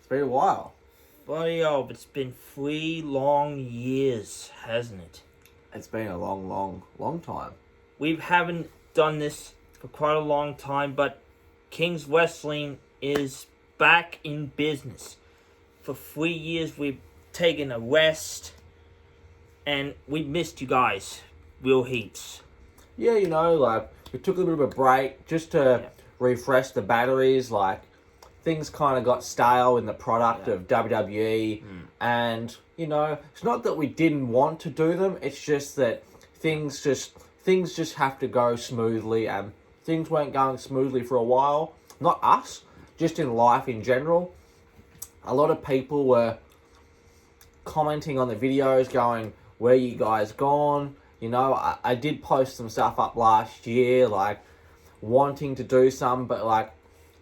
been a while. Buddy, it's been 3 long years, hasn't it? It's been a long time. We haven't done this for quite a long time, but King's Wrestling is back in business. For 3 years, we've taken a rest, and we missed you guys real heaps. Yeah, we took a little bit of a break just to refresh the batteries. Things kind of got stale in the product of WWE. And, it's not that we didn't want to do them. It's just that things just have to go smoothly, and things weren't going smoothly for a while. Not us, just in life in general. A lot of people were commenting on the videos going, where you guys gone? I did post some stuff up last year, wanting to do some, but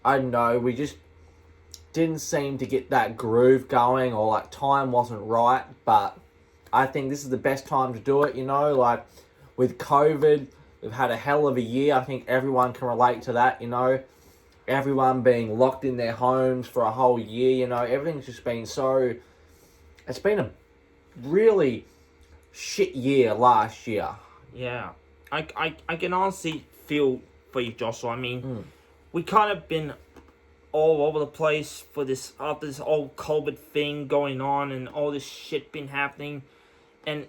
I don't know, we just didn't seem to get that groove going, or time wasn't right. But I think this is the best time to do it. With COVID, we've had a hell of a year. I think everyone can relate to that. Everyone being locked in their homes for a whole year. Everything's just been it's been a really shit year last year. Yeah, I can honestly feel for you, Joshua. I mean, we kind of been all over the place for this whole COVID thing going on, and all this shit been happening, and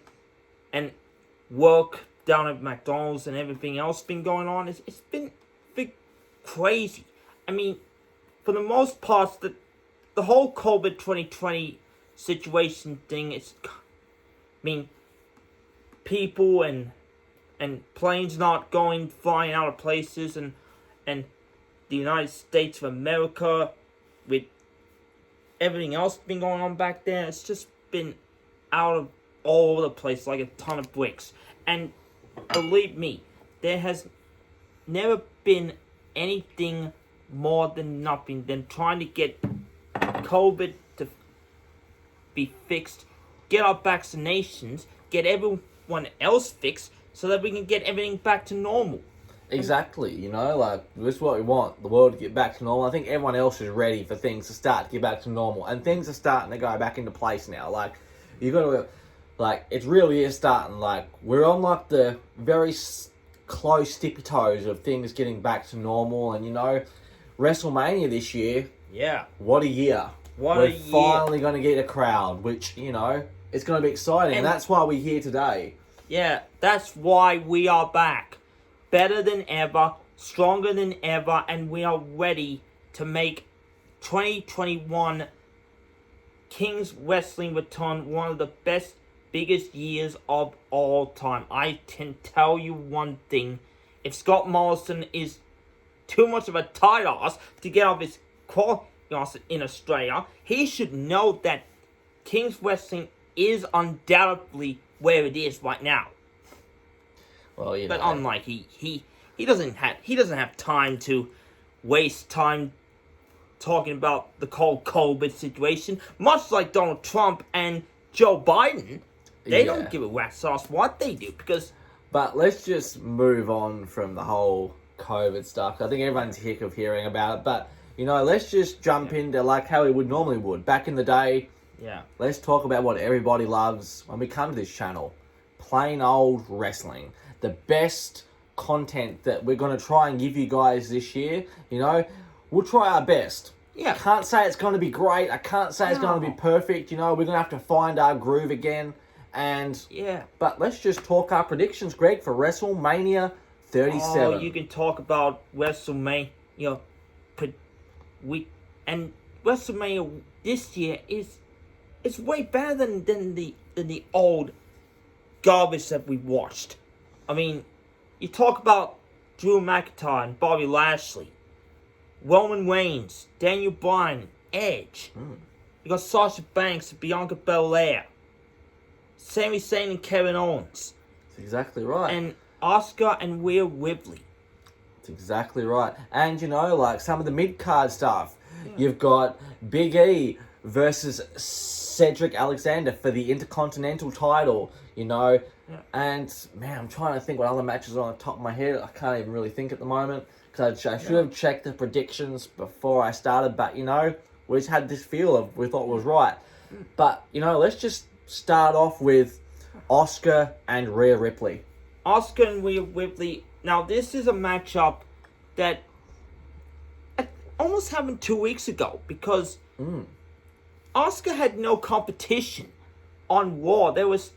work down at McDonald's and everything else been going on. It's been crazy. I mean, for the most part, the whole COVID 2020 situation thing, people and planes not flying out of places, and the United States of America, with everything else been going on back there, it's just been out of all over the place like a ton of bricks. And believe me, there has never been anything more than nothing than trying to get COVID to be fixed, get our vaccinations, get everyone else fixed, so that we can get everything back to normal. Exactly, this is what we want, the world to get back to normal. I think everyone else is ready for things to start to get back to normal, and things are starting to go back into place now. You got to, it really is starting. We're on, the very close tippy toes of things getting back to normal, and, WrestleMania this year. Yeah. What a year. We're finally going to get a crowd, which, it's going to be exciting, and that's why we're here today. Yeah, that's why we are back. Better than ever, stronger than ever, and we are ready to make 2021 King's Wrestling return one of the biggest years of all time. I can tell you one thing: if Scott Morrison is too much of a tight ass to get off his quality in Australia, he should know that King's Wrestling is undoubtedly where it is right now. Well, but unlike he doesn't have time to waste time talking about the whole COVID situation. Much like Donald Trump and Joe Biden, they don't give a rat's ass what they do, because. But let's just move on from the whole COVID stuff. I think everyone's sick of hearing about it. But let's just jump into how we would back in the day. Yeah. Let's talk about what everybody loves when we come to this channel: plain old wrestling. The best content that we're going to try and give you guys this year. We'll try our best. Yeah. I can't say it's going to be great. I can't say it's going to be perfect. We're going to have to find our groove again. And but let's just talk our predictions, Greg, for WrestleMania 37. Oh, you can talk about WrestleMania. WrestleMania this year is way better than the old garbage that we watched. I mean, you talk about Drew McIntyre and Bobby Lashley, Roman Reigns, Daniel Bryan, Edge. You got Sasha Banks and Bianca Belair, Sami Zayn and Kevin Owens. That's exactly right. And Asuka and Rhea Ripley. That's exactly right. And some of the mid-card stuff. Yeah. You've got Big E versus Cedric Alexander for the Intercontinental title, Yeah. And, man, I'm trying to think what other matches are on the top of my head. I can't even really think at the moment, because I should have checked the predictions before I started. But, we just had this feel of we thought was right. But, you know, let's just start off with Asuka and Rhea Ripley. Asuka and Rhea Ripley. Now, this is a matchup that almost happened 2 weeks ago because Asuka had no competition on Raw. It was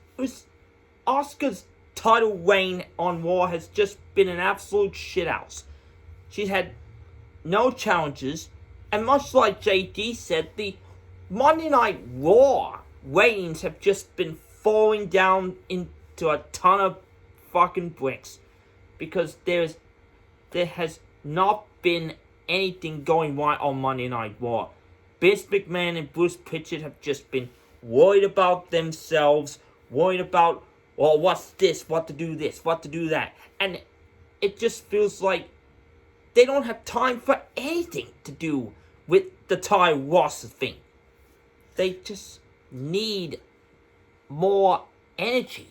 Asuka's title reign on Raw has just been an absolute shithouse. She's had no challenges, and much like JD said, the Monday Night Raw ratings have just been falling down into a ton of fucking bricks because there has not been anything going right on Monday Night Raw. Vince McMahon and Bruce Pritchard have just been worried about themselves, worried about, well, what's this, what to do this, what to do that. And it just feels like they don't have time for anything to do with the Ty Ross thing. They just need more energy.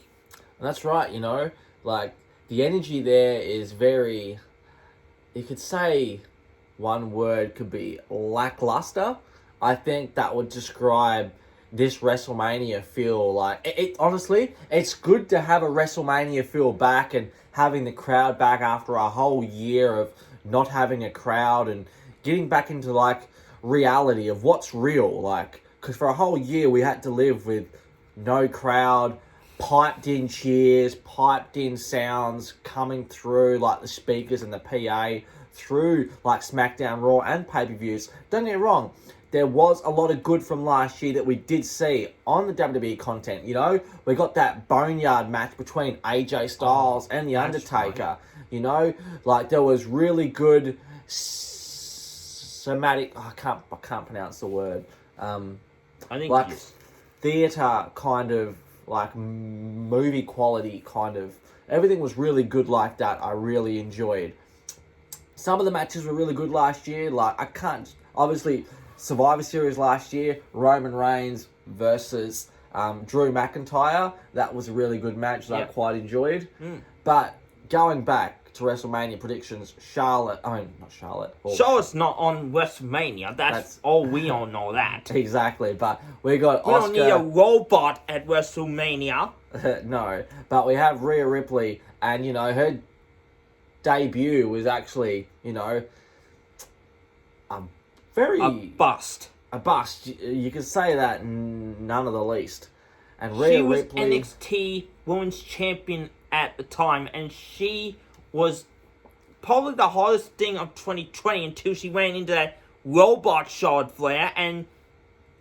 And that's right, you know, like the energy there is very, you could say one word could be lackluster. I think that would describe this WrestleMania feel like. It honestly, it's good to have a WrestleMania feel back and having the crowd back after a whole year of not having a crowd and getting back into like reality of what's real, like, because for a whole year we had to live with no crowd, piped in cheers, piped in sounds coming through like the speakers and the PA through like SmackDown, Raw and pay-per-views. Don't get me wrong, there was a lot of good from last year that we did see on the WWE content. You know, we got that Boneyard match between AJ Styles and The Undertaker. Right. You know, like there was really good somatic. I can't pronounce the word. I think like theater kind of like movie quality kind of. Everything was really good like that. I really enjoyed. Some of the matches were really good last year. Like I can't obviously. Survivor Series last year, Roman Reigns versus Drew McIntyre. That was a really good match that I quite enjoyed. But going back to WrestleMania predictions, Charlotte's not on WrestleMania. That's all we all know that. Exactly, but we got We Asuka. don't need a robot at WrestleMania. No, but we have Rhea Ripley, and you know her debut was actually, you know, a bust. A bust. You can say that none of the least. And She Rhea was Ripley, NXT Women's Champion at the time, and she was probably the hottest thing of 2020 until she went into that robot Charlotte Flair and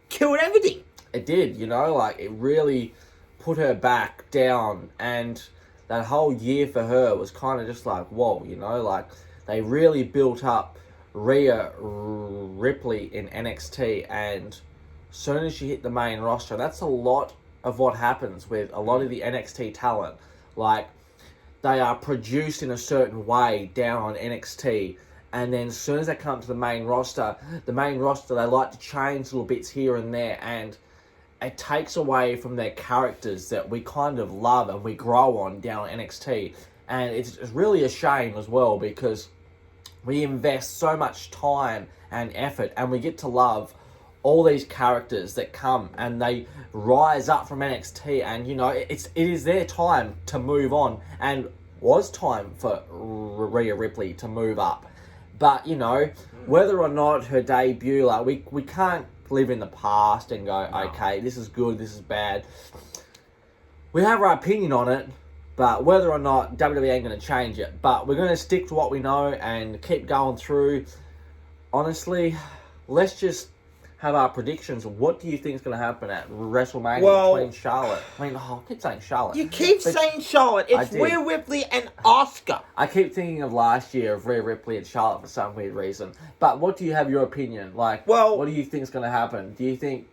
killed everything. It did, you know, like it really put her back down, and that whole year for her was kind of just like, whoa, you know, like they really built up Rhea Ripley in NXT, and as soon as she hit the main roster, that's a lot of what happens with a lot of the NXT talent. Like, they are produced in a certain way down on NXT, and then as soon as they come to the main roster, they like to change little bits here and there, and it takes away from their characters that we kind of love and we grow on down on NXT. And it's really a shame as well, because we invest so much time and effort, and we get to love all these characters that come and they rise up from NXT, and you know it is their time to move on, and was time for Rhea Ripley to move up. But you know, whether or not her debut, like we can't live in the past and go, okay, this is good, this is bad. We have our opinion on it. But whether or not WWE ain't going to change it. But we're going to stick to what we know and keep going through. Honestly, let's just have our predictions. What do you think is going to happen at WrestleMania between Charlotte? I keep saying Charlotte. You keep saying Charlotte. It's Rhea Ripley and Asuka. I keep thinking of last year of Rhea Ripley and Charlotte for some weird reason. But what do you have your opinion? Like, what do you think is going to happen? Do you think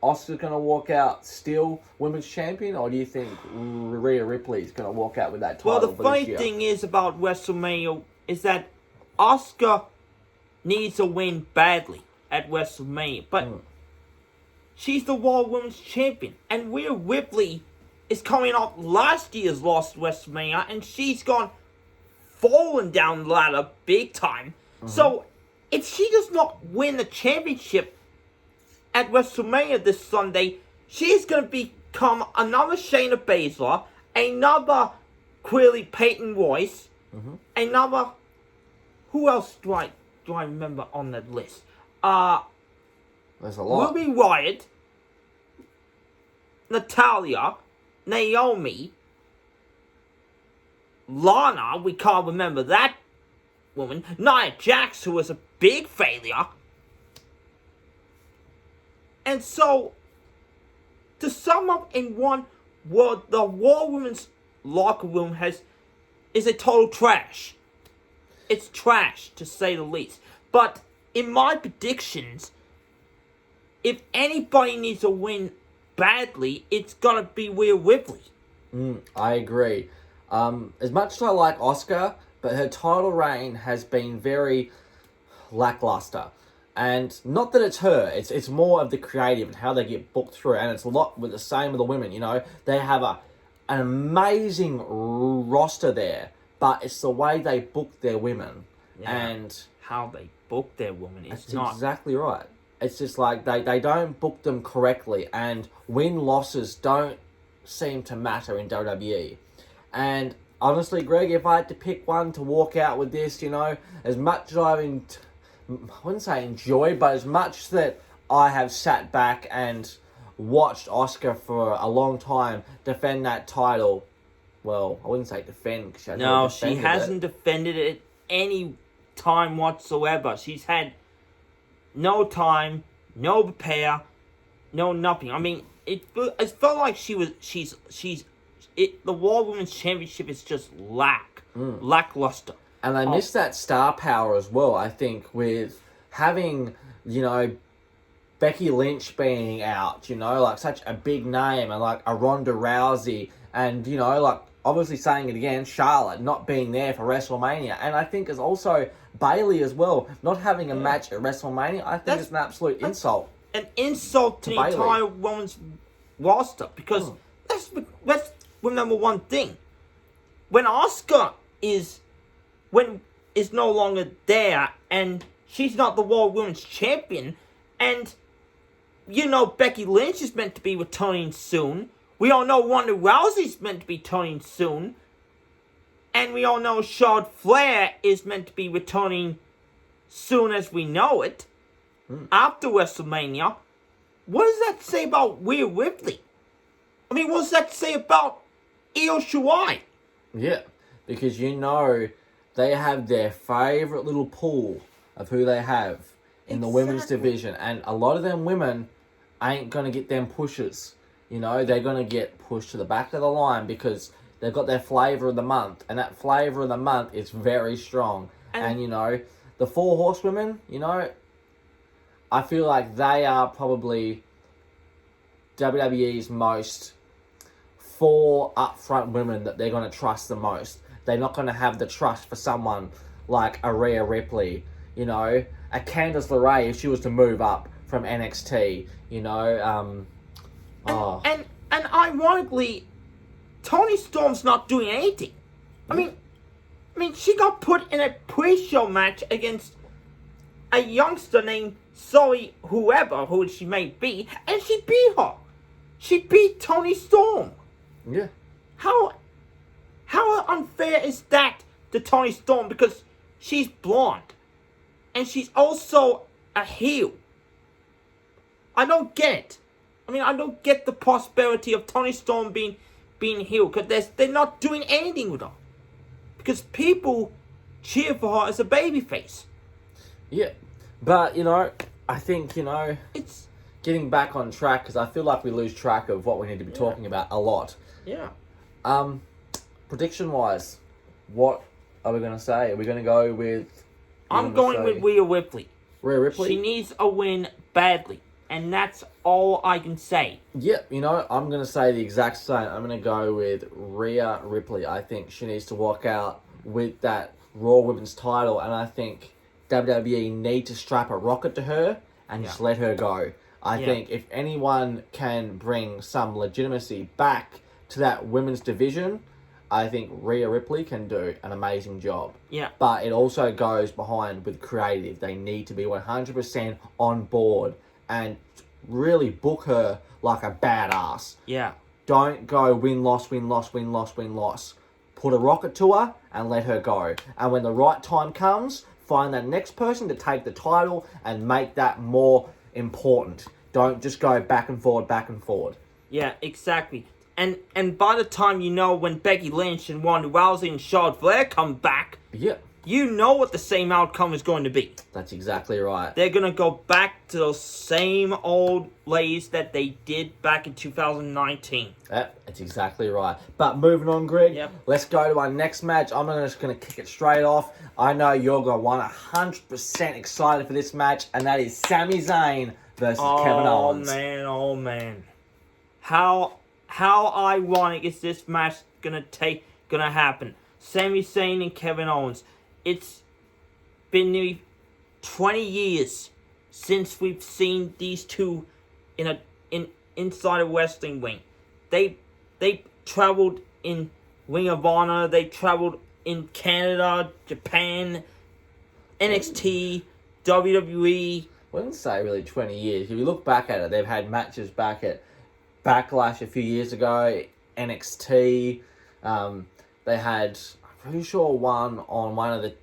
Asuka's going to walk out still women's champion, or do you think Rhea Ripley's going to walk out with that title? Well, the funny thing is about WrestleMania is that Asuka needs a win badly at WrestleMania, but she's the World Women's Champion, and Rhea Ripley is coming off last year's loss at WrestleMania, and she's fallen down the ladder big time. So if she does not win the championship at WrestleMania this Sunday, she's going to become another Shayna Baszler, another Queerly Peyton Royce, another... Who else do I remember on that list? There's a lot. Ruby Riott, Natalya, Naomi, Lana, we can't remember that woman, Nia Jax, who was a big failure. And so, to sum up in one word, the Raw Women's locker room is a total trash. It's trash, to say the least. But in my predictions, if anybody needs a win badly, it's gonna be Rhea Ripley. I agree. As much as I like Asuka, but her title reign has been very lackluster. And not that it's her, it's more of the creative and how they get booked through. And it's a lot with the same with the women, you know. They have an amazing roster there, but it's the way they book their women. Yeah. And how they book their women is that's not... exactly right. It's just like they don't book them correctly, and win-losses don't seem to matter in WWE. And honestly, Greg, if I had to pick one to walk out with this, you know, as much as I wouldn't say enjoy, but as much that I have sat back and watched Asuka for a long time defend that title, well, I wouldn't say defend, because she hasn't defended it any time whatsoever. She's had no time, no prepare, no nothing. I mean, it felt like the Raw Women's Championship is just lackluster. And they missed that star power as well, I think, with having, you know, Becky Lynch being out, you know, like such a big name, and like a Ronda Rousey, and, you know, like, obviously saying it again, Charlotte not being there for WrestleMania. And I think it's also Bayley as well, not having a match at WrestleMania. I think it's an absolute insult. An insult to the Bayley. entire women's roster. Because let's remember one thing. When Asuka is no longer there, and she's not the World Women's Champion, and you know Becky Lynch is meant to be returning soon. We all know Ronda Rousey's meant to be returning soon. And we all know Charlotte Flair is meant to be returning soon as we know it. After WrestleMania. What does that say about Rhea Ripley? I mean, what does that say about Io Shirai? Yeah, because you know they have their favourite little pool of who they have in the women's division. And a lot of them women ain't going to get them pushes. You know, they're going to get pushed to the back of the line because they've got their flavour of the month. And that flavour of the month is very strong. And you know, the 4 horsewomen, you know, I feel like they are probably WWE's most 4 upfront women that they're going to trust the most. They're not going to have the trust for someone like a Rhea Ripley, you know, a Candice LeRae if she was to move up from NXT, you know, And ironically, Toni Storm's not doing anything. I mean, she got put in a pre-show match against a youngster named Zoe, who she may be, and she beat her. She beat Toni Storm. yeah. How unfair is that to Toni Storm? Because she's blonde, and she's also a heel. I don't get it. I mean, I don't get the prosperity of Toni Storm being heel, because they're not doing anything with her. Because people cheer for her as a babyface. Yeah, but, you know, I think, you know, It's... getting back on track, because I feel like we lose track of what we need to be talking about a lot. Yeah. Prediction-wise, what are we going to say? Are we going to go with... I'm going with Rhea Ripley. Rhea Ripley? She needs a win badly. And that's all I can say. Yep, you know, I'm going to say the exact same. I'm going to go with Rhea Ripley. I think she needs to walk out with that Raw Women's title, and I think WWE need to strap a rocket to her and just let her go. I think if anyone can bring some legitimacy back to that women's division, I think Rhea Ripley can do an amazing job. Yeah. But it also goes behind with creative. They need to be 100% on board and really book her like a badass. Yeah. Don't go win-loss, win-loss, win-loss, win-loss. Put a rocket to her and let her go. And when the right time comes, find that next person to take the title and make that more important. Don't just go back and forward, back and forward. Yeah, exactly. And by the time when Becky Lynch and Ronda Rousey and Charlotte Flair come back, Yeah. you know what the same outcome is going to be. That's exactly right. They're going to go back to those same old ways that they did back in 2019. That's exactly right. But moving on, Greg, Yep. let's go to our next match. I'm just going to kick it straight off. I know you're going to 100% excited for this match, and that is Sami Zayn versus Kevin Owens. Oh man. How ironic is this match gonna happen? Sami Zayn and Kevin Owens. It's been nearly 20 years since we've seen these two inside a wrestling ring. They traveled in Ring of Honor. They traveled in Canada, Japan, NXT, WWE. I wouldn't say really 20 years. If you look back at it, they've had matches back at Backlash a few years ago, NXT. They had, I'm pretty sure, one on one of the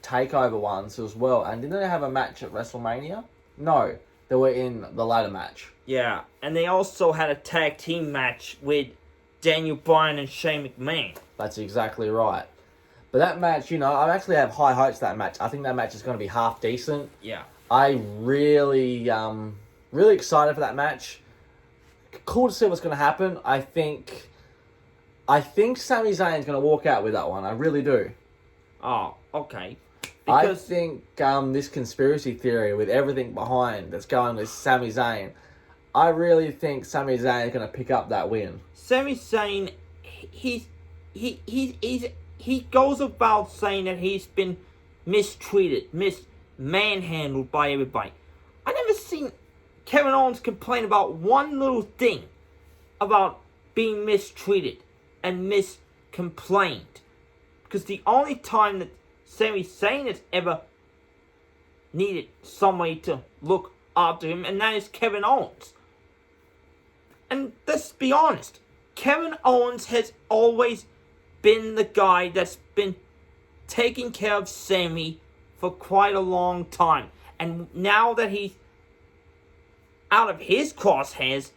TakeOver ones as well. And didn't they have a match at WrestleMania? No, they were in the ladder match. Yeah, and they also had a tag team match with Daniel Bryan and Shane McMahon. That's exactly right. But that match, I actually have high hopes for that match. I think that match is going to be half decent. Yeah. I really excited for that match. Cool to see what's going to happen. I think Sami Zayn's going to walk out with that one. I really do. Oh, okay. I think this conspiracy theory with everything behind that's going with Sami Zayn, I really think Sami Zayn is going to pick up that win. Sami Zayn, he goes about saying that he's been mistreated, manhandled by everybody. I never seen Kevin Owens complain about one little thing about being mistreated and miscomplained. Because the only time that Sami Zayn has ever needed somebody to look after him, and that is Kevin Owens. And let's be honest, Kevin Owens has always been the guy that's been taking care of Sami for quite a long time. And now that he's out of his crosshairs,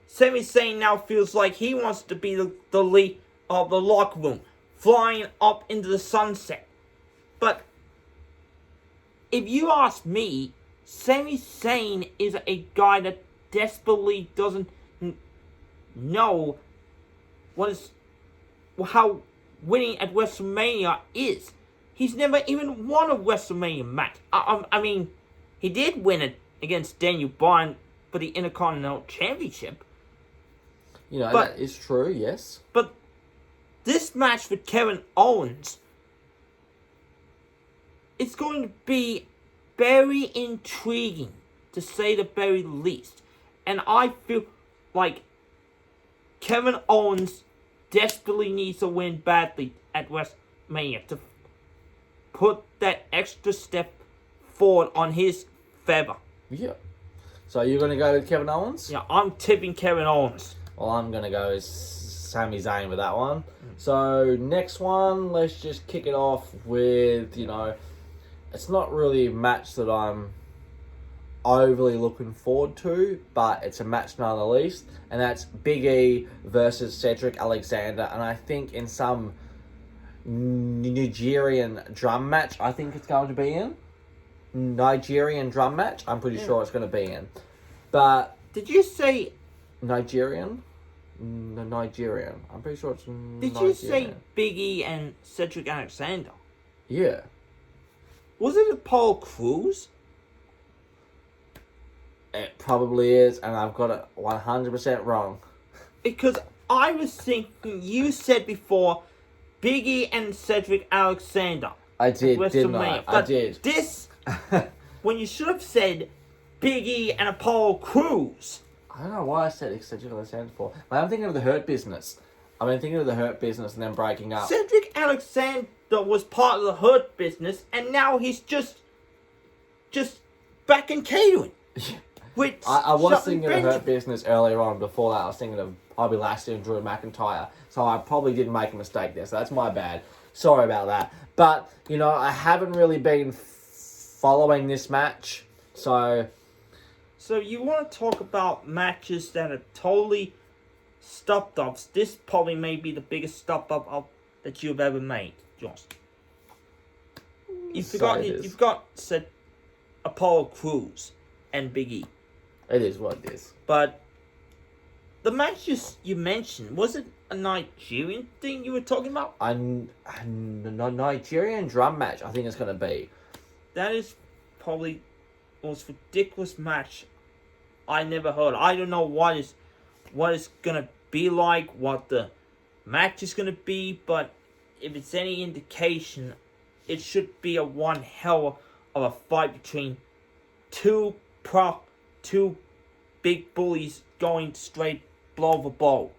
Sami Zayn now feels like he wants to be the lead of the locker room, flying up into the sunset. But if you ask me, Sami Zayn is a guy that desperately doesn't know how winning at WrestleMania is. He's never even won a WrestleMania match. I mean, he did win it against Daniel Bryan for the Intercontinental Championship. That is true, yes. But this match with Kevin Owens, it's going to be very intriguing, to say the very least. And I feel like Kevin Owens desperately needs to win badly at WrestleMania to put that extra step forward on his favor. Yeah. So you're going to go with Kevin Owens? Yeah, I'm tipping Kevin Owens. Well, I'm going to go with Sami Zayn with that one. So next one, let's just kick it off with, it's not really a match that I'm overly looking forward to, but it's a match none the least, and that's Big E versus Cedric Alexander. And I think in some Nigerian drum match, I think it's going to be in. Nigerian drum match, I'm pretty sure it's going to be in. But did you say Nigerian? Nigerian. I'm pretty sure it's Nigerian. Did you say Big E and Cedric Alexander? Yeah. Was it Apollo Crews? It probably is, and I've got it 100% wrong. Because I was thinking, you said before, Big E and Cedric Alexander. I did, didn't I? I did. This, when you should have said Big E and Apollo Crews. I don't know why I said Cedric Alexander for. But I'm thinking of the Hurt Business. I've been thinking of the Hurt Business and then breaking up. Cedric Alexander was part of the Hurt Business, and now he's just back in catering. Which I was Shelton thinking of Benjamin. Hurt Business earlier on. Before that, I was thinking of Bobby Lashley and Drew McIntyre. So I probably did make a mistake there. So that's my bad. Sorry about that. But, I haven't really been following this match. So you want to talk about matches that are totally stuffed ups? This probably may be the biggest stuff up that you've ever made, Josh. You've got said Apollo Crews and Big E. it is what it is. But the matches you mentioned, was it a Nigerian thing you were talking about? A Nigerian drum match, I think it's going to be. That is probably the most ridiculous match I never heard. I don't know what it's going to be like, what the match is going to be, but if it's any indication, it should be a one hell of a fight between two big bullies going straight blow for blow.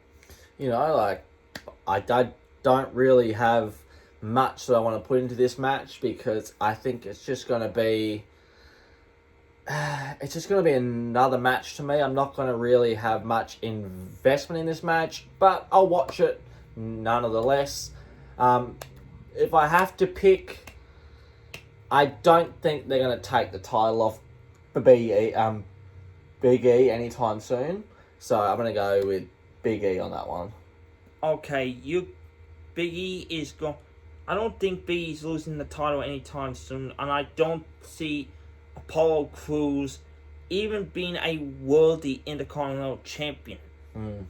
I don't really have much that I want to put into this match because I think it's just going to be another match to me. I'm not going to really have much investment in this match, but I'll watch it nonetheless. If I have to pick, I don't think they're going to take the title off Big E anytime soon. So I'm going to go with Big E on that one. Okay, Big E is going. I don't think Big E's losing the title anytime soon, and I don't see Apollo Crews even being a worthy Intercontinental Champion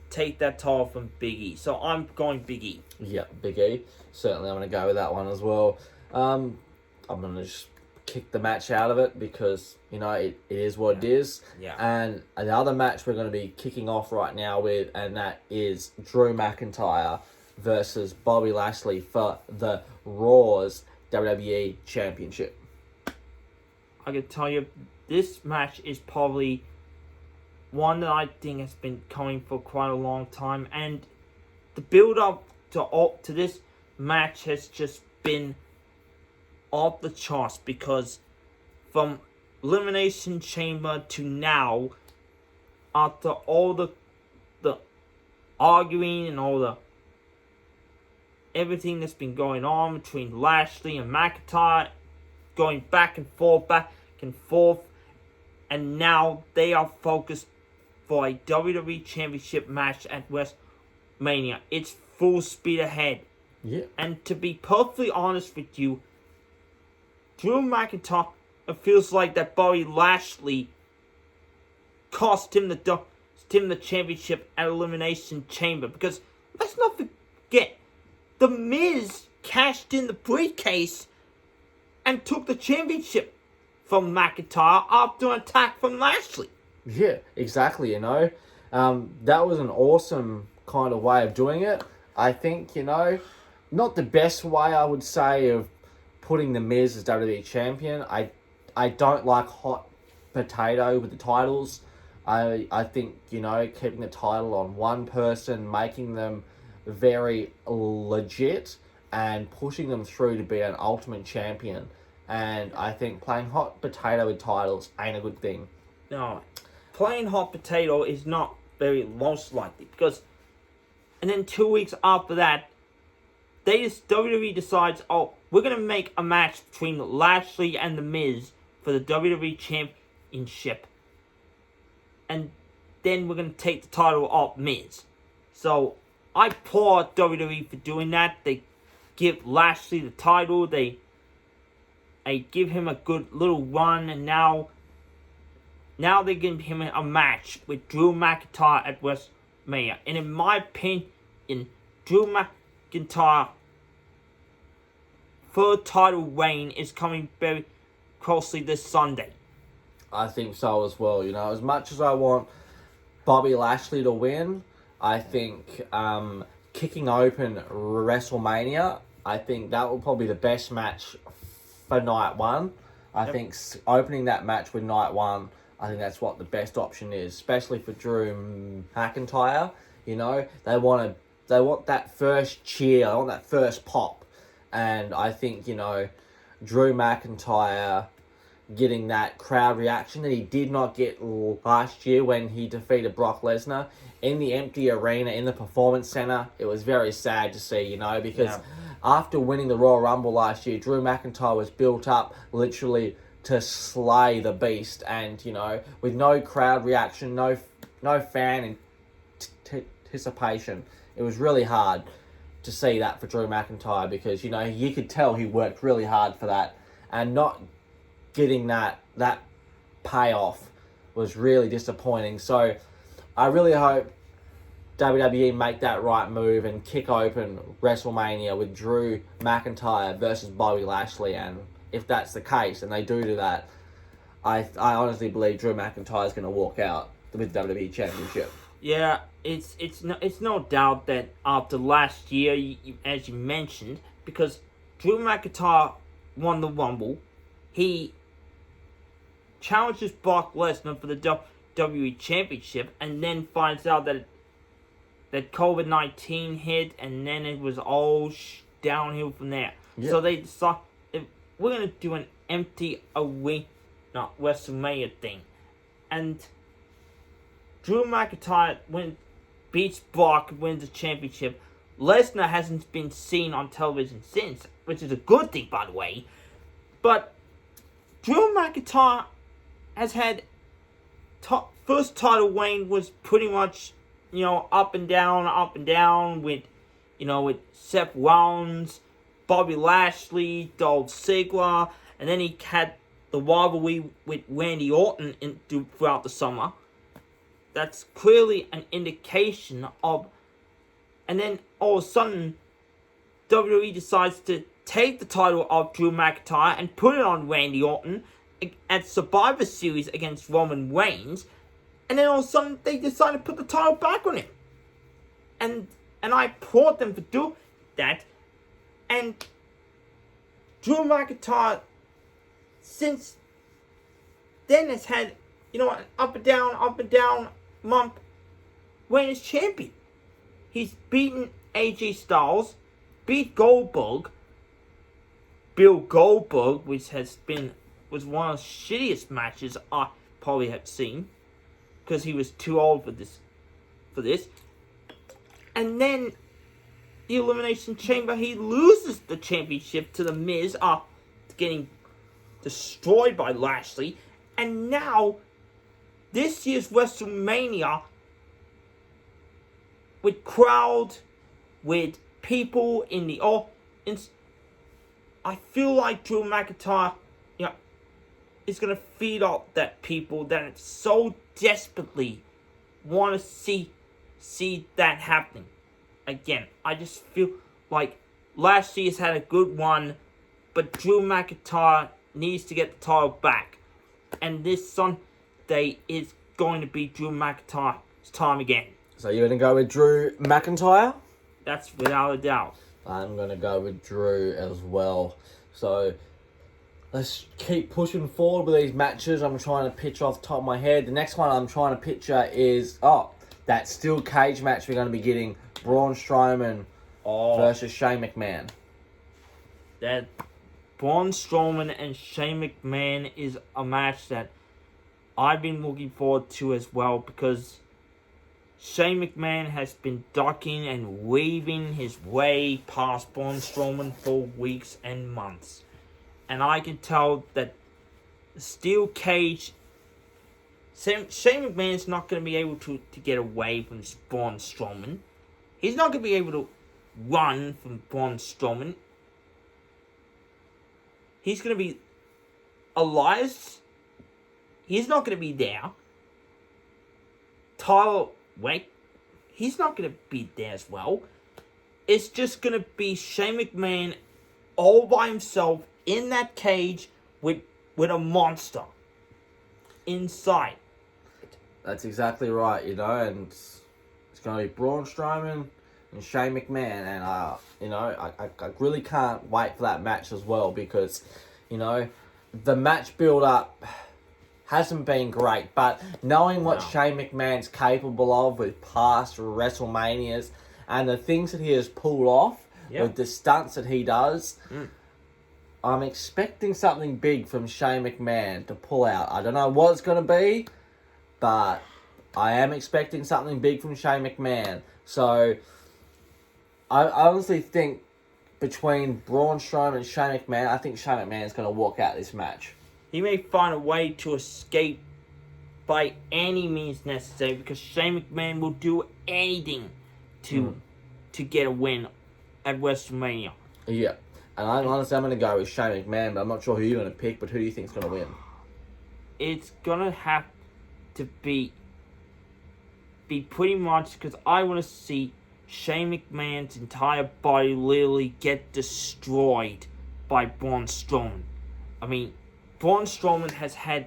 take that title from Big E. So I'm going Big E. Yeah, Big E. Certainly I'm going to go with that one as well. I'm going to just kick the match out of it because, it is what it is. Yeah. And the other match we're going to be kicking off right now with, and that is Drew McIntyre versus Bobby Lashley for the Raw's WWE Championship. I can tell you, this match is probably one that I think has been coming for quite a long time, and the build-up to this match has just been off the charts because from Elimination Chamber to now, after all the arguing and all the everything that's been going on between Lashley and McIntyre, going back and forth, and now they are focused for a WWE Championship match at WrestleMania. It's full speed ahead. Yeah. And to be perfectly honest with you, Drew McIntyre, it feels like that Bobby Lashley cost him the championship at Elimination Chamber. Because let's not forget, The Miz cashed in the briefcase and took the championship from McIntyre after an attack from Lashley. Yeah, exactly, That was an awesome kind of way of doing it. I think, not the best way, I would say, of putting The Miz as WWE Champion. I don't like hot potato with the titles. I think, keeping the title on one person, making them very legit, and pushing them through to be an ultimate champion. And I think playing hot potato with titles ain't a good thing. No, playing hot potato is not very most likely because, and then 2 weeks after that, WWE decides, we're gonna make a match between Lashley and The Miz for the WWE Championship, and then we're gonna take the title off Miz. So I applaud WWE for doing that. They give Lashley the title. They give him a good little run, and now they give him a match with Drew McIntyre at WrestleMania. And in my opinion, Drew McIntyre third title reign is coming very closely this Sunday. I think so as well. As much as I want Bobby Lashley to win, I think kicking open WrestleMania, I think that will probably be the best match for night one. I think opening that match with night one, I think that's what the best option is, especially for Drew McIntyre. They want that first cheer, they want that first pop, and I think Drew McIntyre getting that crowd reaction that he did not get last year when he defeated Brock Lesnar in the empty arena in the Performance Center. It was very sad to see, because after winning the Royal Rumble last year, Drew McIntyre was built up literally to slay the beast, and with no crowd reaction, no fan anticipation, it was really hard to see that for Drew McIntyre, because you could tell he worked really hard for that, and not getting that payoff was really disappointing. So I really hope WWE make that right move and kick open WrestleMania with Drew McIntyre versus Bobby Lashley. And if that's the case, and they do that, I honestly believe Drew McIntyre is going to walk out with the WWE Championship. Yeah, it's no doubt that after last year, as you mentioned, because Drew McIntyre won the Rumble, he challenges Brock Lesnar for the WWE Championship, and then finds out that COVID-19 hit, and then it was all downhill from there. Yep. So they decided, we're going to do an empty arena WrestleMania thing. And Drew McIntyre beats Brock, wins the championship. Lesnar hasn't been seen on television since, which is a good thing, by the way. But Drew McIntyre has had first title reign was pretty much up and down with Seth Rollins, Bobby Lashley, Dolph Ziggler, and then he had the rivalry with Randy Orton throughout the summer. That's clearly an indication of, and then all of a sudden, WWE decides to take the title of Drew McIntyre and put it on Randy Orton at Survivor Series against Roman Reigns, and then all of a sudden they decide to put the title back on him. And I applaud them for doing that. And Drew McIntyre since then has had, an up and down month when he's champion. He's beaten AJ Styles, beat Goldberg, Bill Goldberg, which was one of the shittiest matches I probably have seen, because he was too old for this. And then the Elimination Chamber, he loses the championship to The Miz, getting destroyed by Lashley. And now, this year's WrestleMania, with crowd, with people in the audience, I feel like Drew McIntyre, is going to feed off that people that so desperately want to see that happening again. I just feel like Lashley has had a good one, but Drew McIntyre needs to get the title back. And this Sunday is going to be Drew McIntyre's time again. So you're going to go with Drew McIntyre? That's without a doubt. I'm going to go with Drew as well. So let's keep pushing forward with these matches. I'm trying to picture off the top of my head. The next one I'm trying to picture is, that steel cage match we're going to be getting. Braun Strowman versus Shane McMahon. That Braun Strowman and Shane McMahon is a match that I've been looking forward to as well, because Shane McMahon has been ducking and weaving his way past Braun Strowman for weeks and months. And I can tell that the steel cage, Shane McMahon is not going to be able to get away from Braun Strowman. He's not going to be able to run from Braun Strowman. He's going to be Elias. He's not going to be there. Tyler, he's not going to be there as well. It's just going to be Shane McMahon all by himself in that cage with a monster inside. That's exactly right, and it's going to be Braun Strowman and Shane McMahon, and I really can't wait for that match as well, because the match build up hasn't been great, but knowing what Shane McMahon's capable of with past WrestleManias and the things that he has pulled off with the stunts that he does, I'm expecting something big from Shane McMahon to pull out. I don't know what it's going to be, but I am expecting something big from Shane McMahon. So, I honestly think between Braun Strowman and Shane McMahon, I think Shane McMahon is going to walk out this match. He may find a way to escape by any means necessary because Shane McMahon will do anything to get a win at WrestleMania. Yeah. And I'm going to go with Shane McMahon, but I'm not sure who you're going to pick, but who do you think is going to win? It's going to have to be pretty much because I want to see Shane McMahon's entire body literally get destroyed by Braun Strowman. I mean, Braun Strowman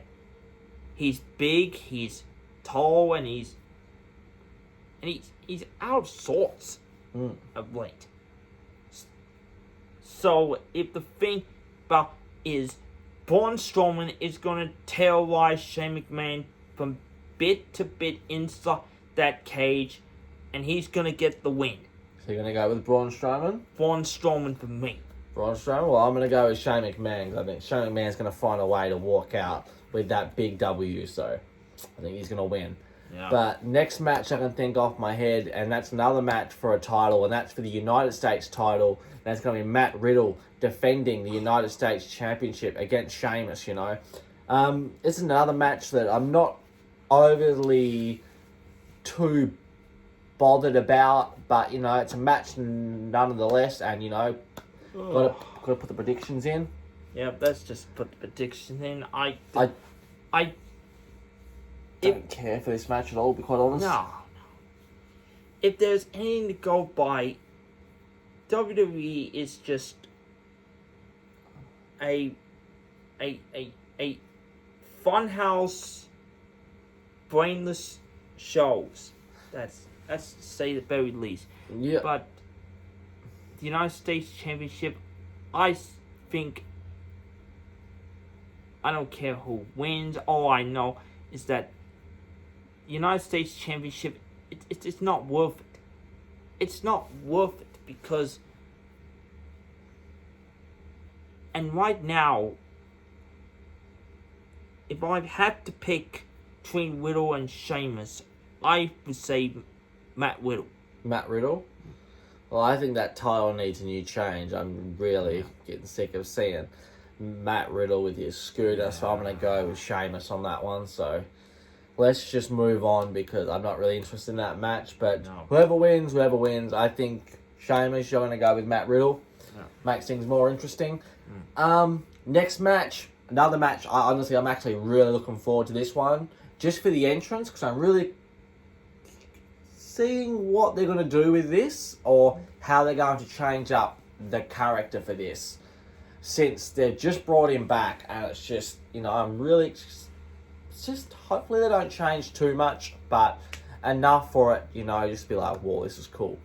he's big, he's tall, and he's out of sorts of late. So if the thing about is Braun Strowman is going to terrorize Shane McMahon from bit to bit inside that cage, and he's going to get the win. So you're going to go with Braun Strowman? Braun Strowman for me. Braun Strowman? Well, I'm going to go with Shane McMahon, because I think Shane McMahon's going to find a way to walk out with that big W, so I think he's going to win. Yeah. But next match I can think off my head, and that's another match for a title, and that's for the United States title. That's going to be Matt Riddle defending the United States Championship against Sheamus, you know. It's another match that I'm not overly too bothered about, but, you know, it's a match nonetheless, and, you know, got to put the predictions in. Yeah, let's just put the predictions in. I don't care for this match at all, to be quite honest. No. If there's anything to go by, WWE is just a funhouse, brainless shows. That's to say the very least. Yeah. But the United States Championship, I think, I don't care who wins. All I know is that United States Championship, it's not worth it. It's not worth it because, and right now, if I had to pick between Riddle and Sheamus, I would say Matt Riddle. Matt Riddle? Well, I think that title needs a new change. I'm really getting sick of seeing Matt Riddle with his scooter, so I'm going to go with Sheamus on that one, so let's just move on because I'm not really interested in that match. But whoever wins. I think Sheamus, you're going to go with Matt Riddle. Yeah. Makes things more interesting. Next match, another match. I'm actually really looking forward to this one. Just for the entrance, because I'm really seeing what they're going to do with this or how they're going to change up the character for this. Since they've just brought him back and it's just, you know, I'm really... It's just, hopefully they don't change too much, but enough for it, you know, just be like, whoa, this is cool.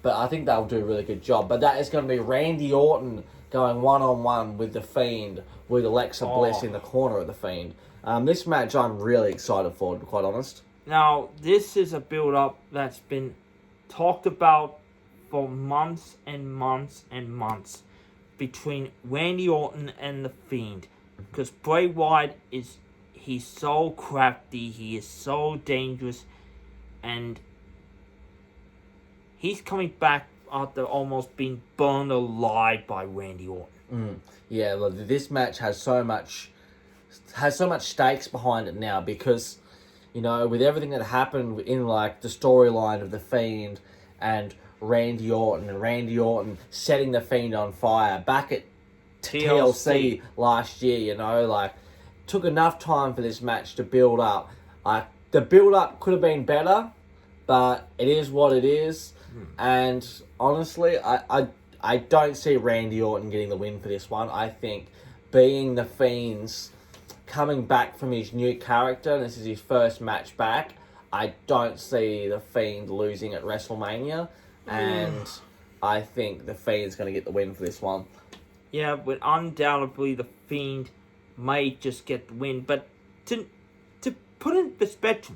But I think they'll do a really good job. But that is going to be Randy Orton going one-on-one with The Fiend, with Alexa Bliss in the corner of The Fiend. This match I'm really excited for, to be quite honest. Now, this is a build-up that's been talked about for months and months and months between Randy Orton and The Fiend. Because Bray Wyatt he's so crafty, he is so dangerous, and he's coming back after almost being burned alive by Randy Orton. Yeah, well, this match has so much stakes behind it now because, you know, with everything that happened in, like, the storyline of The Fiend and Randy Orton setting The Fiend on fire back at TLC last year, you know, like, took enough time for this match to build up. The build-up could have been better, but it is what it is. And honestly, I don't see Randy Orton getting the win for this one. I think being The Fiend's coming back from his new character, and this is his first match back, I don't see The Fiend losing at WrestleMania. And I think The Fiend's going to get the win for this one. Yeah, but undoubtedly The Fiend might just get the win. But to put in perspective,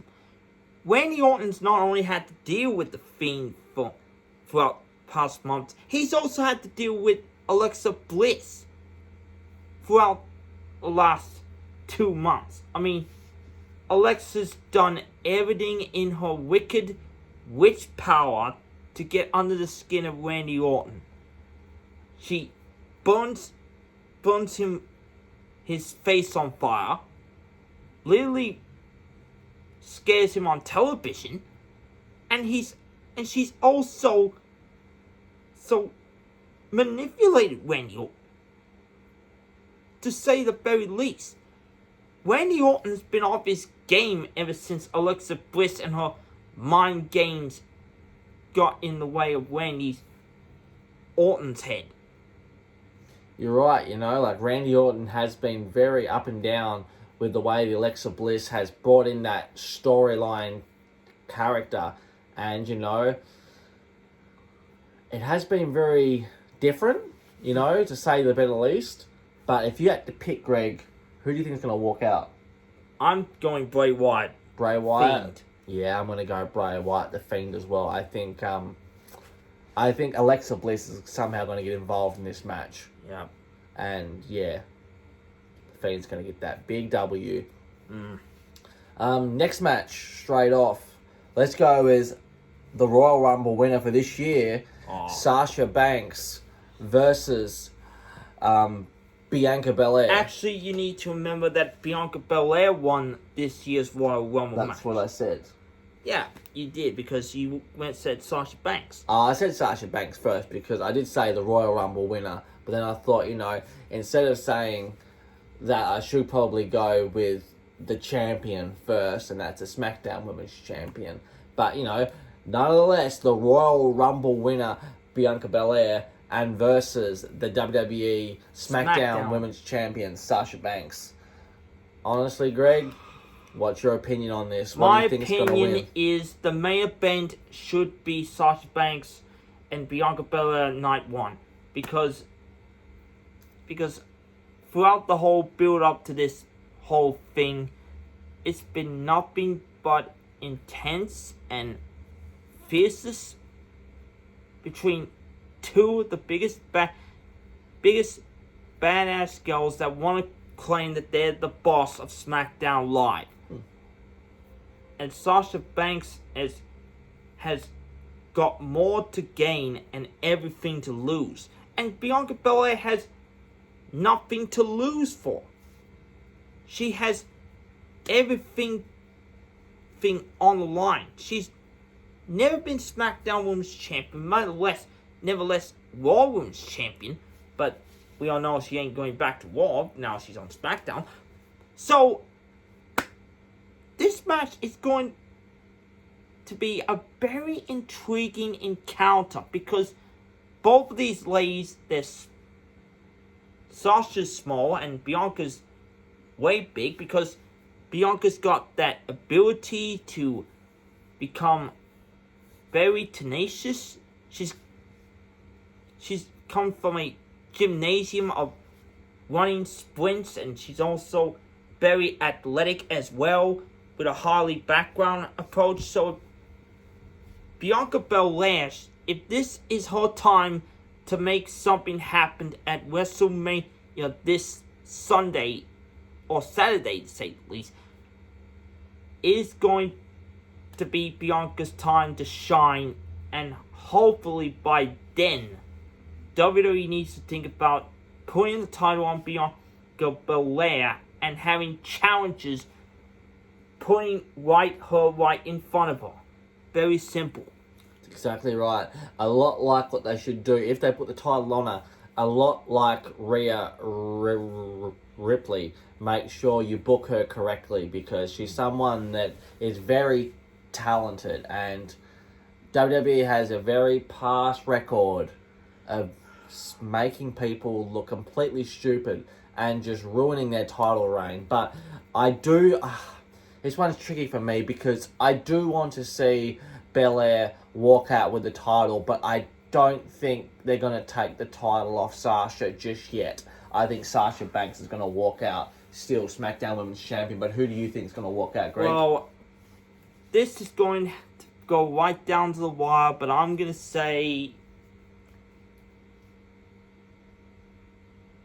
Randy Orton's not only had to deal with The Fiend throughout past months, he's also had to deal with Alexa Bliss throughout the last 2 months. I mean, Alexa's done everything in her wicked witch power to get under the skin of Randy Orton. She burns him, his face on fire, literally scares him on television, and she's also so manipulated Randy Orton, to say the very least. Randy Orton's been off his game ever since Alexa Bliss and her mind games got in the way of Orton's head. You're right, like Randy Orton has been very up and down with the way the Alexa Bliss has brought in that storyline character. And, it has been very different, to say the very least. But if you had to pick, Greg, who do you think is going to walk out? I'm going Bray Wyatt. Bray Wyatt? Fiend. Yeah, I'm going to go Bray Wyatt, the Fiend, as well. I think Alexa Bliss is somehow going to get involved in this match. Yeah. And, yeah, the Fiend's going to get that big W. Next match, straight off. Let's go with the Royal Rumble winner for this year, Sasha Banks versus Bianca Belair. Actually, you need to remember that Bianca Belair won this year's Royal Rumble match. That's what I said. Yeah, you did, because you went and said Sasha Banks. I said Sasha Banks first because I did say the Royal Rumble winner, but then I thought, instead of saying that, I should probably go with the champion first, and that's a SmackDown Women's Champion. But, nonetheless, the Royal Rumble winner, Bianca Belair, and versus the WWE SmackDown Women's Champion, Sasha Banks. Honestly, Greg, what's your opinion on this? My opinion is the main event should be Sasha Banks and Bianca Belair night one. Because throughout the whole build-up to this whole thing, it's been nothing but intense and fiercest between two of the biggest badass girls that want to claim that they're the boss of SmackDown Live. And Sasha Banks has got more to gain and everything to lose. And Bianca Belair has nothing to lose for. She has everything on the line. She's never been SmackDown Women's Champion, nevertheless Raw Women's Champion, but we all know she ain't going back to Raw, now she's on SmackDown. So, this match is going to be a very intriguing encounter, because both of these ladies, Sasha's small and Bianca's way big, because Bianca's got that ability to become very tenacious. She's come from a gymnasium of running sprints, and she's also very athletic as well, with a Harley background approach. So Bianca Belair, if this is her time to make something happen at WrestleMania this Sunday, or Saturday to say the least, is going to be Bianca's time to shine, and hopefully by then WWE needs to think about putting the title on Bianca Belair and having challenges putting her right in front of her. Very simple. That's exactly right. A lot like what they should do if they put the title on her. A lot like Rhea Ripley. Make sure you book her correctly, because she's someone that is very talented, and WWE has a very past record of making people look completely stupid and just ruining their title reign. But I do... this one's tricky for me, because I do want to see Belair walk out with the title, but I don't think they're going to take the title off Sasha just yet. I think Sasha Banks is going to walk out still SmackDown Women's Champion, but who do you think is going to walk out, Greg? Well, this is going to go right down to the wire, but I'm going to say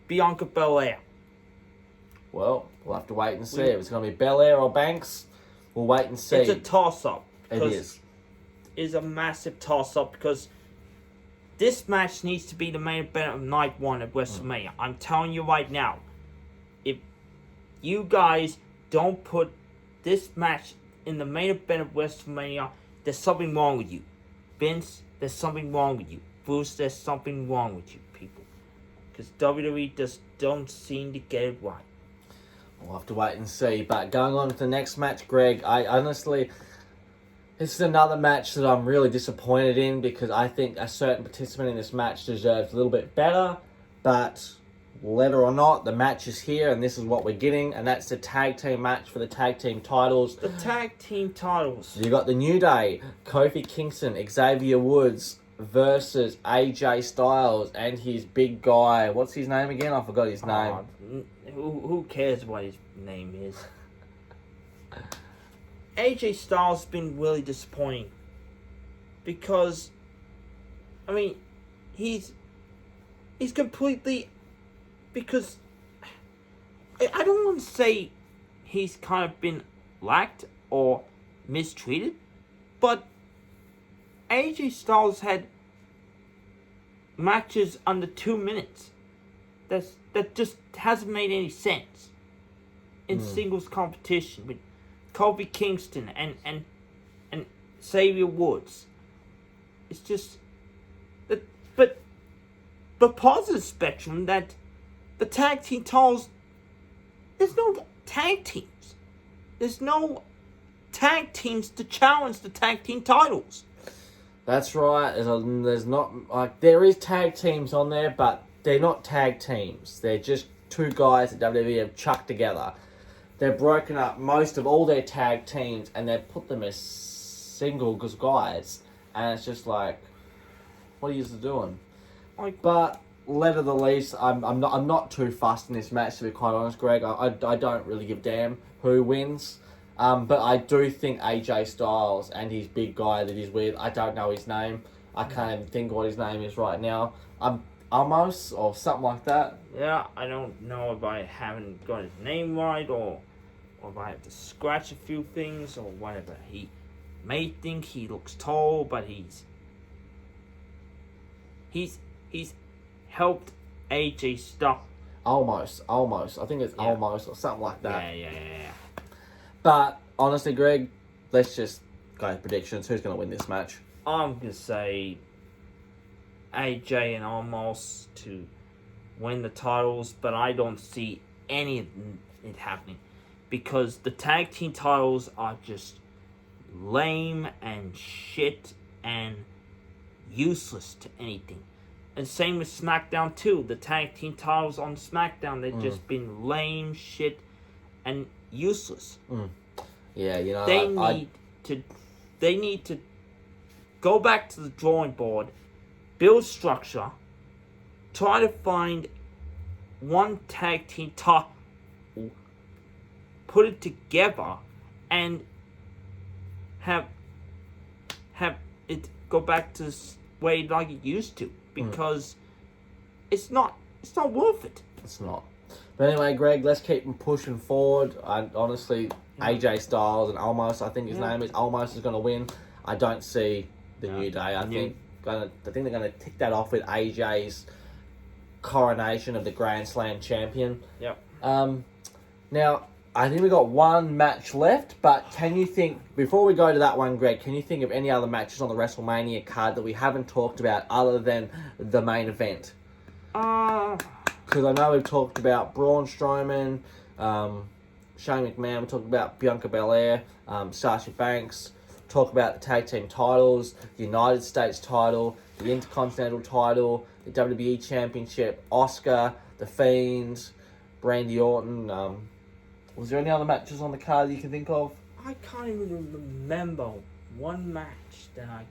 Bianca Belair. Well, we'll have to wait and see. If it's going to be Belair or Banks, we'll wait and see. It's a toss-up. It is. It's a massive toss-up because this match needs to be the main event of Night 1 at WrestleMania. I'm telling you right now, if you guys don't put this match in the main event of WrestleMania, there's something wrong with you. Vince, there's something wrong with you. Bruce, there's something wrong with you, people. Because WWE just don't seem to get it right. We'll have to wait and see. But going on to the next match, Greg, I honestly... This is another match that I'm really disappointed in because I think a certain participant in this match deserves a little bit better. But whether or not, the match is here and this is what we're getting. And that's the tag team match for the tag team titles. The tag team titles. You got the New Day, Kofi Kingston, Xavier Woods versus AJ Styles and his big guy. What's his name again? I forgot his name. Who cares what his name is? AJ Styles has been really disappointing because, I mean, he's completely, because I don't want to say he's kind of been lacked or mistreated, but AJ Styles had matches under 2 minutes that just hasn't made any sense in singles competition with Kofi Kingston and Xavier Woods. It's just that, but positive spectrum that the tag team titles, there's no tag teams. There's no tag teams to challenge the tag team titles. That's right. There's not, like, there is tag teams on there, but they're not tag teams. They're just two guys that WWE have chucked together. They've broken up most of all their tag teams and they've put them as single guys. And it's just like, what are you doing? But letter the least, I'm not too fussed in this match, to be quite honest, Greg. I don't really give a damn who wins. But I do think AJ Styles and his big guy that he's with, I don't know his name. I can't even think what his name is right now. Amos or something like that. Yeah, I don't know if I haven't got his name right or if I have to scratch a few things or whatever. He may think he looks tall, but he's helped AJ Styles. Almost. I think it's almost or something like that. Yeah. But honestly, Greg, let's just go with predictions. Who's going to win this match? I'm going to say AJ and Almost to win the titles, but I don't see any of it happening because the tag team titles are just lame and shit and useless to anything. And same with SmackDown too. The tag team titles on SmackDown, they've just been lame, shit, and useless. Yeah, you know, they need to go back to the drawing board, build structure, try to find one tag team title, put it together, and have it go back to the way like it used to, because it's not worth it. It's not. But anyway, Greg, let's keep pushing forward. Honestly, AJ Styles and Almost, I think his name is, Almost is going to win. I don't see the New Day. I think they're going to tick that off with AJ's coronation of the Grand Slam champion. Yep. Now, I think we've got one match left, but can you think, before we go to that one, Greg, can you think of any other matches on the WrestleMania card that we haven't talked about other than the main event? Because I know we've talked about Braun Strowman, Shane McMahon, we talked about Bianca Belair, Sasha Banks, talk about the tag team titles, the United States title, the Intercontinental title, the WWE Championship, Oscar, The Fiend, Randy Orton. Was there any other matches on the card you can think of? I can't even remember one match that I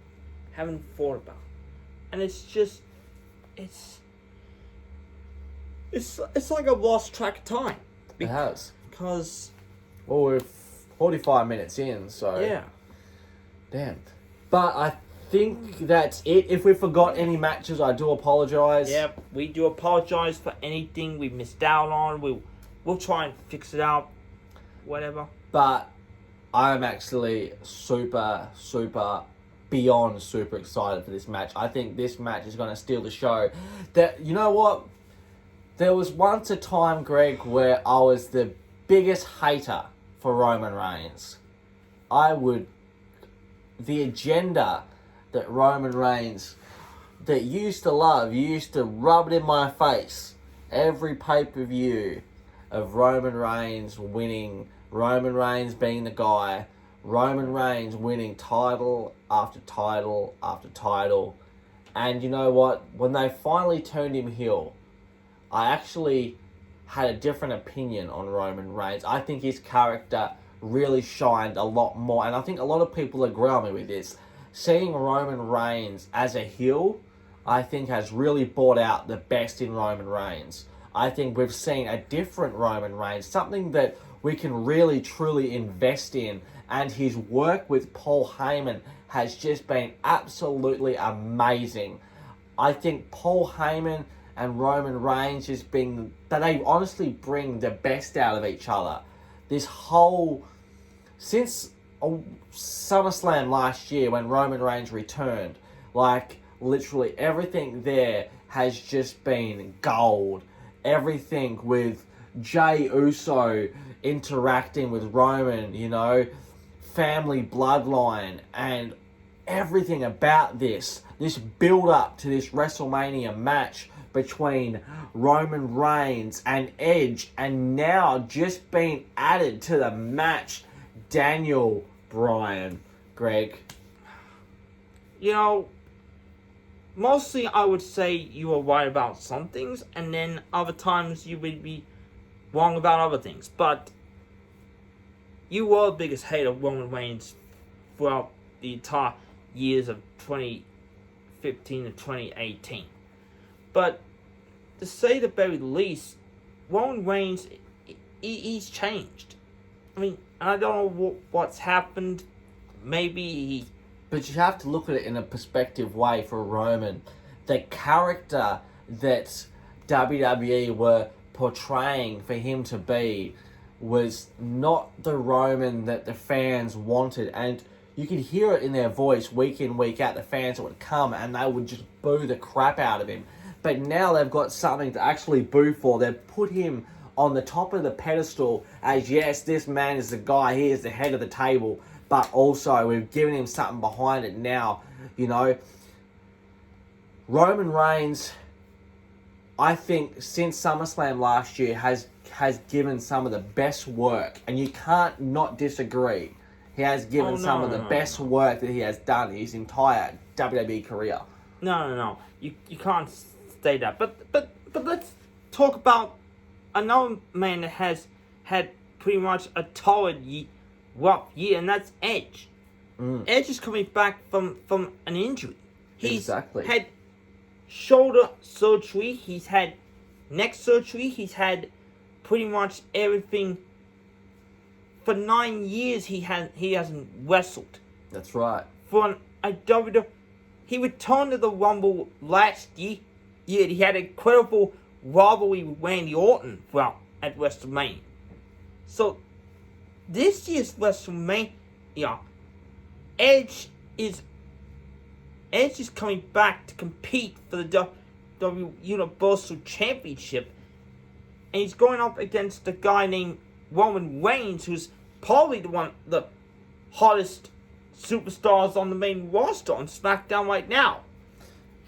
haven't thought about. And it's just, it's like I've lost track of time. It has. Because... Well, we're 45 minutes in, so... Yeah. Damn. But I think that's it. If we forgot any matches, I do apologise. Yep, we do apologise for anything we missed out on. we'll try and fix it out, whatever. But I'm actually super beyond super excited for this match. I think this match is going to steal the show. You know what? There was once a time, Greg, where I was the biggest hater for Roman Reigns. The agenda that Roman Reigns, that you used to love, you used to rub it in my face. Every pay-per-view of Roman Reigns winning, Roman Reigns being the guy, Roman Reigns winning title after title after title. And you know what? When they finally turned him heel, I actually had a different opinion on Roman Reigns. I think his character really shined a lot more. And I think a lot of people agree on me with this. Seeing Roman Reigns as a heel, I think has really brought out the best in Roman Reigns. I think we've seen a different Roman Reigns, something that we can really truly invest in. And his work with Paul Heyman has just been absolutely amazing. I think Paul Heyman and Roman Reigns they honestly bring the best out of each other. Since SummerSlam last year when Roman Reigns returned, like literally everything there has just been gold. Everything with Jey Uso interacting with Roman, family bloodline, and everything about this build up to this WrestleMania match between Roman Reigns and Edge, and now just being added to the match, Daniel Bryan. Greg? Mostly I would say you were right about some things, and then other times you would be wrong about other things. But you were the biggest hater of Roman Reigns throughout the entire years of 2015 to 2018. But to say the very least, Roman Reigns, he's changed. I mean, I don't know what's happened. Maybe But you have to look at it in a perspective way for Roman. The character that WWE were portraying for him to be was not the Roman that the fans wanted. And you could hear it in their voice week in, week out. The fans would come and they would just boo the crap out of him. But now they've got something to actually boo for. They've put him on the top of the pedestal as, yes, this man is the guy. He is the head of the table. But also, we've given him something behind it now, Roman Reigns, I think, since SummerSlam last year, has given some of the best work. And you can't not disagree. He has given some of the best work that he has done in his entire WWE career. No. You can't say that. But let's talk about another man that has had pretty much a torrid rough year, and that's Edge. Edge is coming back from an injury. He's had shoulder surgery, he's had neck surgery, he's had pretty much everything. For 9 years he hasn't wrestled. That's right. He returned to the Rumble last year. He had an incredible rivalry with Randy Orton at WrestleMania. So this year's WrestleMania, Edge is coming back to compete for the WWE Universal Championship, and he's going up against a guy named Roman Reigns, who's probably the hottest superstars on the main roster on SmackDown right now.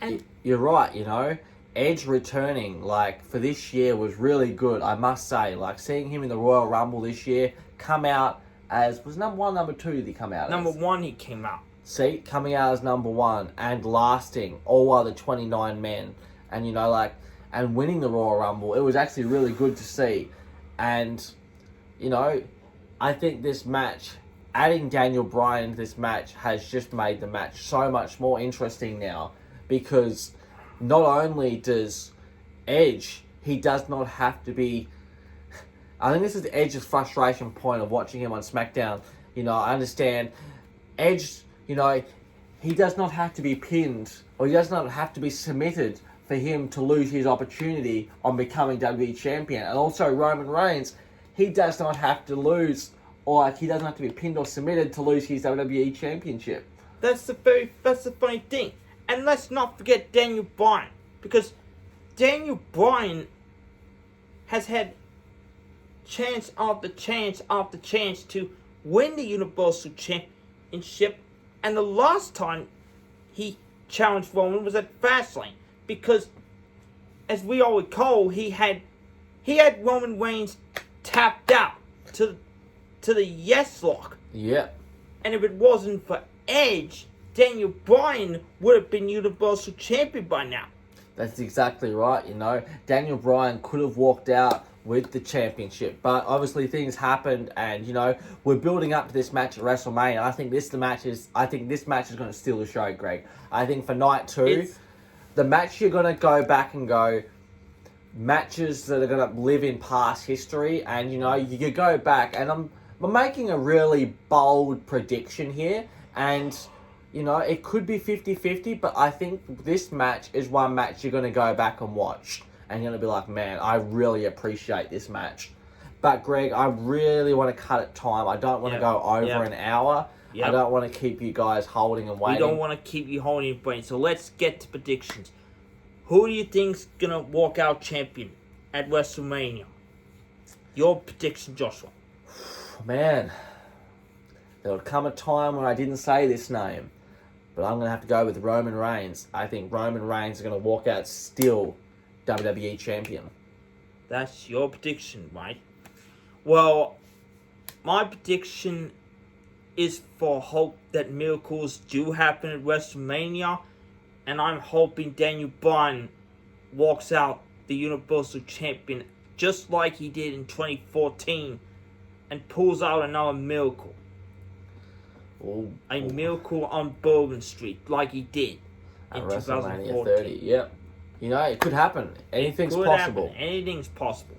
And you're right, Edge returning, for this year was really good, I must say. Seeing him in the Royal Rumble this year, come out as, was number 1, number 2 did he come out Number as? 1 he came out. See, coming out as number 1 and lasting all other 29 men. And, and winning the Royal Rumble. It was actually really good to see. And, I think this match, adding Daniel Bryan to this match has just made the match so much more interesting now. Because not only does Edge, he does not have to be... I think this is Edge's frustration point of watching him on SmackDown. I understand Edge, he does not have to be pinned or he does not have to be submitted for him to lose his opportunity on becoming WWE champion. And also Roman Reigns, he does not have to lose, or he doesn't have to be pinned or submitted to lose his WWE championship. That's the funny thing. And let's not forget Daniel Bryan, because Daniel Bryan has had chance after chance after chance to win the Universal Championship, and the last time he challenged Roman was at Fastlane, because as we all recall, he had Roman Reigns tapped out to the yes lock. Yep. And if it wasn't for Edge, Daniel Bryan would have been Universal Champion by now. That's exactly right, you know. Daniel Bryan could have walked out with the championship, but obviously things happened, and, you know, we're building up to this match at WrestleMania. I think this match is going to steal the show, Greg. I think for night 2, the match you're going to go back and go, matches that are going to live in past history, and, you know, you go back, and I'm making a really bold prediction here, and, you know, it could be 50-50, but I think this match is one match you're going to go back and watch, and you're going to be like, man, I really appreciate this match. But, Greg, I really want to cut it time. I don't want to go over an hour. I don't want to keep you guys holding and waiting. We don't want to keep you holding your brain, so let's get to predictions. Who do you think's going to walk out champion at WrestleMania? Your prediction, Joshua. Man, there would come a time when I didn't say this name, but I'm going to have to go with Roman Reigns. I think Roman Reigns is going to walk out still WWE champion. That's your prediction, right? Well, my prediction is for hope that miracles do happen at WrestleMania, and I'm hoping Daniel Bryan walks out the Universal Champion just like he did in 2014 and pulls out another miracle. A miracle on Bourbon Street like he did in WrestleMania 2014. 30, yep. You know, it could happen. Anything's possible. Anything's possible.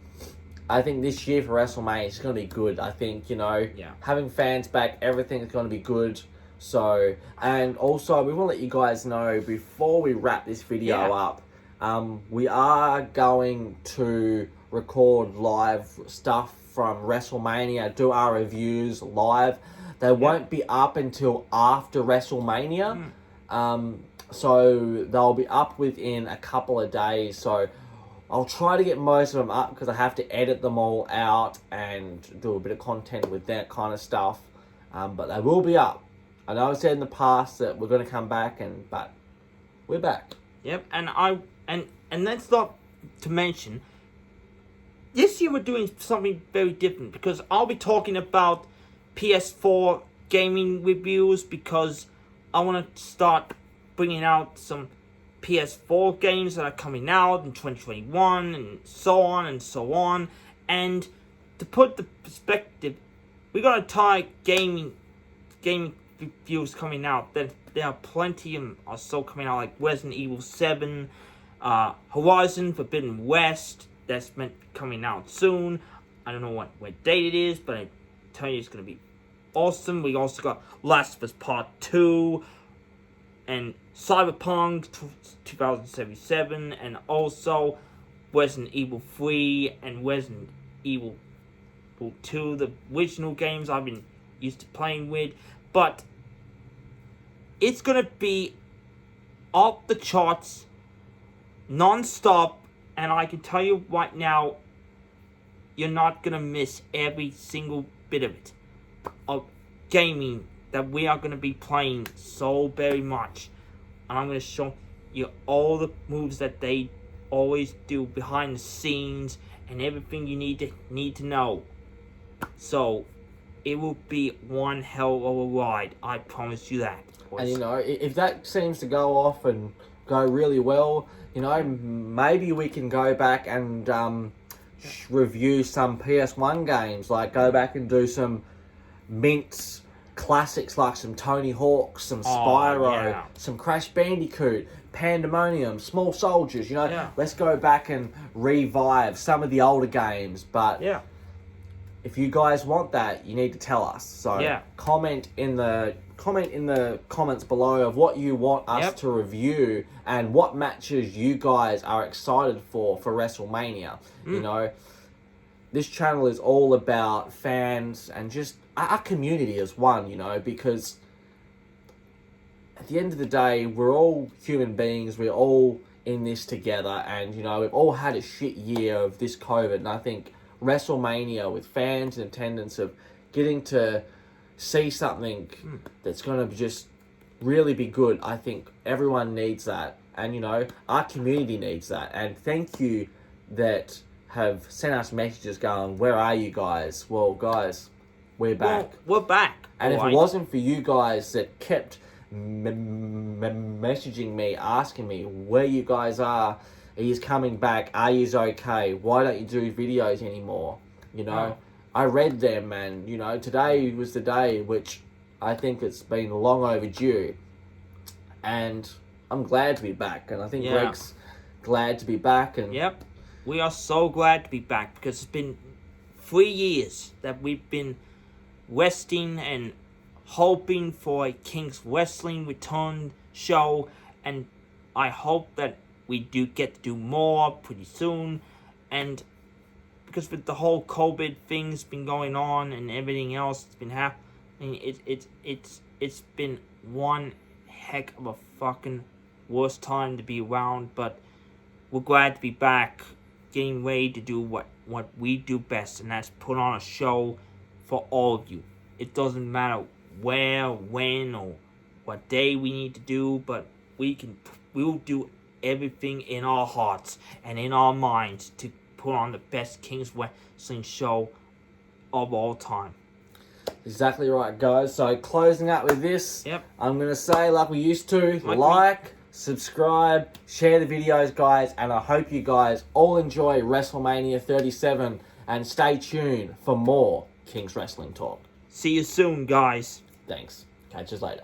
I think this year for WrestleMania is going to be good. I think, you know, having fans back, everything is going to be good. So, and also, we want to let you guys know, before we wrap this video up, we are going to record live stuff from WrestleMania, do our reviews live. They won't be up until after WrestleMania. So they'll be up within a couple of days. So I'll try to get most of them up because I have to edit them all out and do a bit of content with that kind of stuff. But they will be up. I know I've said in the past that we're going to come back, but we're back. Yep, and that's not to mention, this year we're doing something very different, because I'll be talking about PS4 gaming reviews, because I want to start bringing out some PS4 games that are coming out in 2021, and so on and so on. And to put the perspective, we're going to tie gaming reviews coming out. There are plenty of them are still coming out, like Resident Evil 7, Horizon Forbidden West, that's meant to be coming out soon. I don't know what date it is, but I tell you it's going to be awesome. We also got Last of Us Part 2, and Cyberpunk 2077, and also Resident Evil 3 and Resident Evil 2, the original games I've been used to playing with. But it's going to be off the charts, non-stop, and I can tell you right now, you're not going to miss every single bit of it. Of gaming that we are going to be playing so very much. And I'm going to show you all the moves that they always do behind the scenes and everything you need to know. So it will be one hell of a ride. I promise you that. And, you know, if that seems to go off and go really well, you know, maybe we can go back and review some PS1 games. Like, go back and do some Mint classics, like some Tony Hawk, some Spyro, some Crash Bandicoot, Pandemonium, Small Soldiers. You know, let's go back and revive some of the older games. But if you guys want that, you need to tell us. So comment in the comment in the comments below of what you want us to review and what matches you guys are excited for WrestleMania. You know, this channel is all about fans and just our community as one, you know, because at the end of the day, we're all human beings. We're all in this together. And, you know, we've all had a shit year of this COVID. And I think WrestleMania, with fans in attendance, of getting to see something that's going to just really be good, I think everyone needs that. And, you know, our community needs that. And thank you that have sent us messages going, where are you guys? Well, guys, we're back. Well, we're back. And if it wasn't for you guys that kept messaging me, asking me where you guys are you coming back, are you okay, why don't you do videos anymore, you know, I read them, and, you know, today was the day, which I think it's been long overdue, and I'm glad to be back, and I think Greg's glad to be back. And we are so glad to be back, because it's been 3 years that we've been resting and hoping for a King's Wrestling return show, and I hope that we do get to do more pretty soon. And because with the whole COVID thing's been going on and everything else that's been happening, it's been one heck of a fucking worst time to be around. But we're glad to be back, getting ready to do what we do best, and that's put on a show for all of you. It doesn't matter where, when, or what day we need to do, but we'll do everything in our hearts and in our minds to put on the best King's Wrestling show of all time. Exactly right, guys. So closing out with this, I'm going to say, like we used to, like, subscribe, share the videos, guys, and I hope you guys all enjoy WrestleMania 37, and stay tuned for more King's Wrestling talk. See you soon, guys. Thanks. Catch us later.